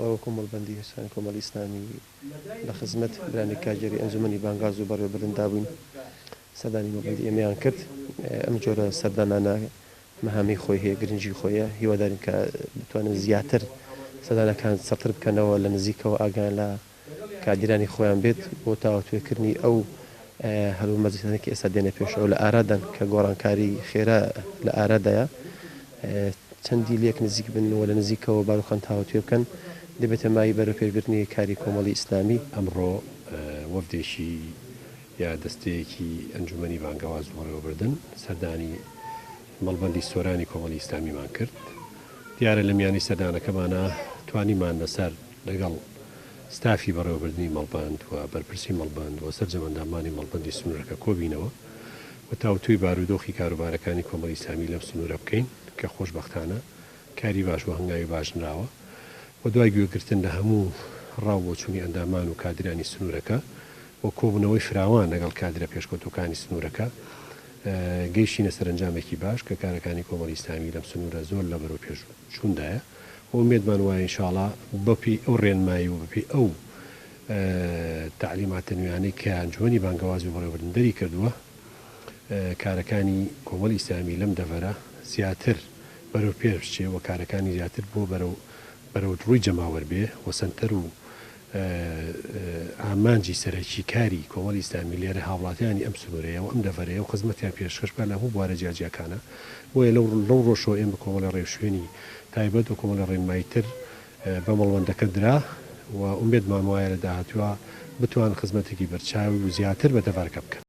ئەو کۆمەڵبەندی هێشتانی کۆمەڵی ئیسلامی لە خزمەت برانی کاژێری ئەنجومەنی بانگاز و بەڕێوەبردندا بووین سەردانی مەڵبەندی ئێمەیان کرد ئەم جۆرە سەردانانە مەهامی خۆی هەیە گرنگی خۆیە هیوادارین کە بتوانن زیاتر سەردانەکان سەرتر بکەنەوە لە نزیکەوە ئاگیان لە کادیرانی خۆیان بێت بۆ تاوەتوێکردنی ئەو هەلو مەجلیسانێکی ئێستا دێنە پێشەوە لە ئارادان کە گۆڕانکاری خێرا لە ئارادایە چەندی لێک نزیک بنەوە لە نزیکەوە باروخان تاوەتوێ بکەن دەبێتە مای بەرەو پێشبردننی کاری کۆمەڵی ئیسلامی ئەمڕۆ وەفدێکی یا دەستەیەکی ئەنجومەنی بانگەواز و بەڕێوەبردن سەردانی مەڵبەندی سۆرانی کۆمەڵی ئیسلامیمان کرد دیارە لە میانی سەردانەکەمانە توانیمان لەسەر لەگەڵ ستافی بەڕێوەبردننی مەڵبەند و بەرپرسی مەڵبەند و سەرجەمەندامانی مەڵبەندی سنوورەکە کۆبینەوە و تاوتوی بارودۆخی کاروبارەکانی کۆمەڵی ئیسلامی لەم سنوورە بکەین کە خۆشبەختانە کاری باش و هەنگاوی باشنراوە و دوای گوێگرتن لە هەموو ڕاوبۆچوونی ئەندامان و کادرانی سنوورەکە و کۆبوونەوەی فراوان لەگەڵ کادرە پێشکەوتوەکانی سنوورەکە گەیشتینە سەرنجامێکی باش کە کارەکانی کۆمەڵی ئیسلامی لەم سنوورە زۆر لە بەرەو پێش چووندایە و ئومێدمان وایە ئینشاڵڵا بەپی ئەو ڕێنمایی و بەپی ئەو تعلیماتە نوێیانەی کە ئەنجومەنی بانگەوازی و بەڕێوەبردن دەری کردووە کارەکانی کۆمەڵی ئیسلامی لەم دەڤەرە زیاتر بەرەو پێش بچێ و کارەکانی زیاتر بۆ بەرەو ڕووی جەماوەەر بێ و سنتەر و ئامانجی سەرەکی کاری کۆمەڵی ئیسلامی لێرە هاوڵاتیانی ئەم سنوورەیە و ئەم دەڤەرەیە و خزمەتیان پێشکەشبە لە هەموو بوارە جیاجیەکانە بۆیە لەو ڕۆژەوە ئێمە کۆمەڵی ڕێوشوێنی تایبەت و کۆمەڵی ڕێنماییتر بە مەڵبەندەکە درا و ئومێدمان وایە لە داهاتووە بتوان خزمەتێکی بەرچاوی و زیاتر بە دەڤەرەکە بکەن.